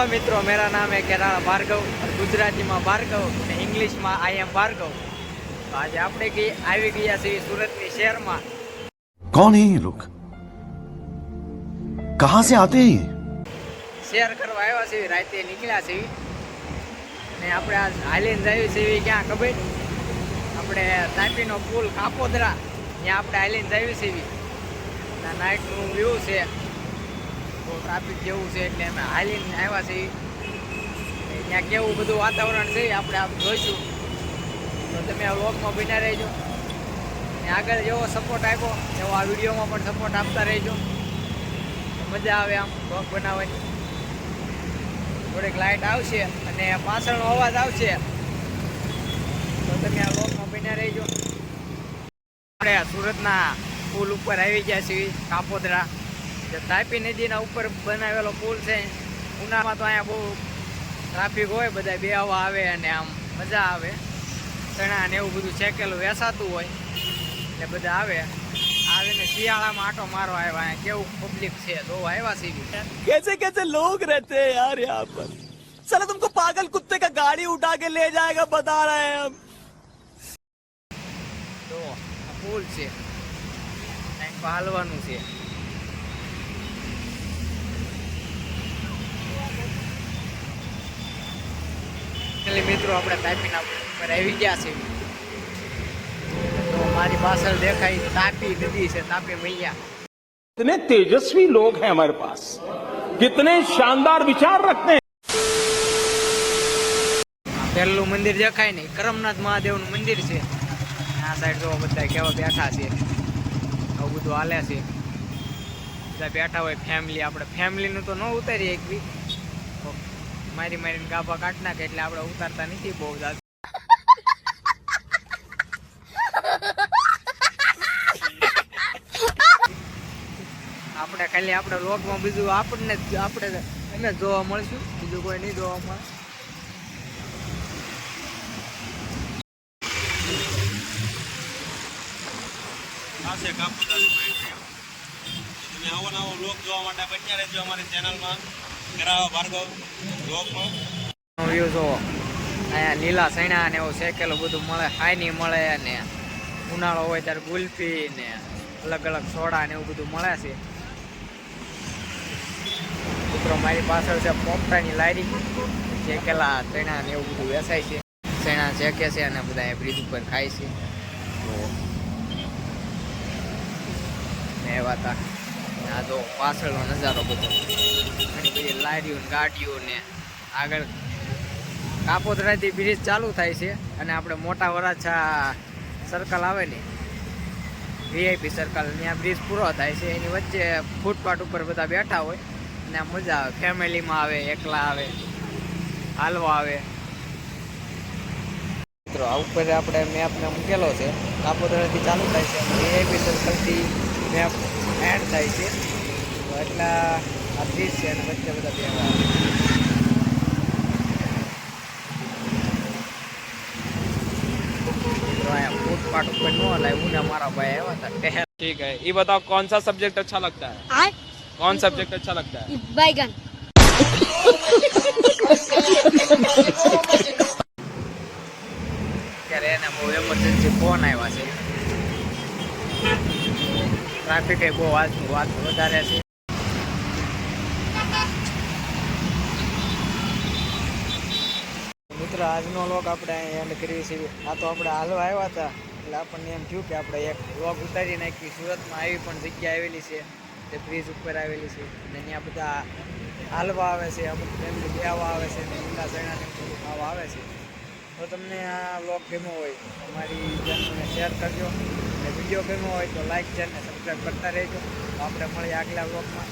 Hello मित्रों, मेरा नाम है केराला भार्गव और गुजराती में भार्गव और इंग्लिश में आई एम भार्गव। तो आज आपने की આવી ગયા છે સુરતની શહેરમાં। कौन है ये लोग, कहाँ से आते हैं ये? શેર કરવા આવ્યા છે, રાતે નીકળ્યા છે ને આપણે આજ હાલીને જઈએ છીએ ક્યાં ખબર? આપણે તાપીનો પુલ કાપોદરા ત્યાં આપણે હાલીને જઈએ છીએ। નાઇટનું વ્યૂ છે, તો ટ્રાફિક જેવું છે એટલે અમે હાલીને આવ્યા છીએ। ત્યાં કેવું બધું વાતાવરણ છે આપણે આપ જોઈશું, તો તમે આ વ્લોગમાં બન્યા રહેજો ને આગળ જેવો સપોર્ટ આપ્યો એવો આ વિડીયોમાં પણ સપોર્ટ આપતા રહેજો, તો મજા આવે આમ વ્લોગ બનાવવાની। થોડીક લાઇટ આવશે અને પાછળનો અવાજ આવશે, તો તમે આ વ્લોગમાં બન્યા રહેજો। આપણે સુરતના પુલ ઉપર આવી ગયા છીએ કાપોદરા। તાપી નદીના ઉપર બનાવેલો પુલ છે। ઉનાળામાં તો અહીંયા બહુ ટ્રાફિક હોય, બધા બેહવા આવે અને આમ મજા આવે। ચણા ને એવું બધું શેકેલું વેચાતું હોય એટલે બધા આવે આવીને શિયાળામાં આટો મારો આવ્યા। અહીંયા કેવું પબ્લિક છે, જોવા આવ્યા છે। कैसे कैसे लोग रहते हैं यार यहाँ पर। साला तुमको पागल कुत्ते का गाड़ी उठा के ले जाएगा बता रहे हैं हम। તો આ પુલ છે, કંઈક હાલવાનું છે। મિત્રો આપણે તાપીના ઉપર આવી ગયા છે, તો મારી પાછળ દેખાય તાપી નદી છે, તાપી મૈયા। कितने तेजस्वी लोग हैं हमारे पास, कितने शानदार विचार रखते हैं। પહેલું મંદિર દેખાય ને કરમનાથ મહાદેવનું મંદિર છે। આ સાઈડ જો બધા કેવા બેઠા છે, આવું બધું હાલે છે, બધા બેઠા હોય ફેમિલી। આપણે ફેમિલીનું તો ન ઉતારીએ એક બી, મારી મારીને ગાભા કાઢ નાખે એટલે આપણે ઉતારતા નથી બહુ જાત। આપણે ખાલી આપણે વ્લોગમાં બીજું આપણે અમે જોવા મળશું, બીજું કોઈ નહીં જોવા મળે। તમે આવો નવો વ્લોગ જોવા માટે બન્યા રહેજો અમારી ચેનલમાં કેરાલા ભાર્ગવ વ્લોગમાં। વ્યૂ જોવો, અહીંયા લીલા સૈણા ને એવું શેકેલું બધું મળે, હાઈની મળે ને ઉનાળો હોય ત્યારે ગુલ્ફી ને અલગ અલગ સોડા ને એવું બધું મળે છે। મિત્રો મારી પાછળ છે પોપટાની લારી, શેકેલા સૈણા ને એવું બધું વેચાય છે। સૈણા શેકે છે અને બધા બ્રિજ ઉપર ખાય છે। એવા હતા આ જો પાછળનો નજારો બધો, ઘણી બધી લારીઓ ને ગાડીઓ ને આગળ કાપોદરાથી બ્રિજ ચાલુ થાય છે અને આપણે મોટા વરાછા સર્કલ આવે ને વીઆઈપી સર્કલ, ત્યાં બ્રિજ પૂરો થાય છે, એની વચ્ચે ફૂટપાથ ઉપર બધા બેઠા હોય અને મજા આવે। ફેમિલીમાં આવે, એકલા આવે, હાલવા આવે। મિત્રો આ ઉપર આપણે મેપને મૂકેલો છે, કાપોદરાથી ચાલુ થાય છે, વીઆઈપી સર્કલથી મેપ એડ થાય છે, તો એટલા આ બ્રિજ છે અને વચ્ચે બધા બેવા આવે। फुटपाथ ऊपर नो लाए मुना मारा भाई आया था टहल। ठीक है, ये बताओ कौन सा सब्जेक्ट अच्छा लगता है? कौन सब्जेक्ट अच्छा लगता है? बैगन। ત્યારે એને બહુ એમરજન્સી ફોન આવ્યા છે, ટ્રાફિક એ બહુ વાત વધારે છે। મિત્રો આજનો વ્લોગ આપણે એન્ડ કરીએ છીએ। આ તો આપણે હાલવા આવ્યા હતા એટલે આપણને એમ થયું કે આપણે એક વ્લોગ ઉતારી નાખી। સુરતમાં આવી પણ જગ્યા આવેલી છે, તે બ્રિજ ઉપર આવેલી છે અને ત્યાં બધા હાલવા આવે છે, અમુક ફેમિલી બેહવા આવે છે અને લીલા ચણાને બધું ખાવા આવે છે। તો તમને આ વ્લોગ ગમ્યો હોય તો મારી ચેનલને શેર કરજો અને વિડીયો ગમ્યો હોય તો લાઈક છે અને સબસ્ક્રાઈબ કરતા રહેજો। તો આપણે મળીએ આગલા વ્લોગમાં।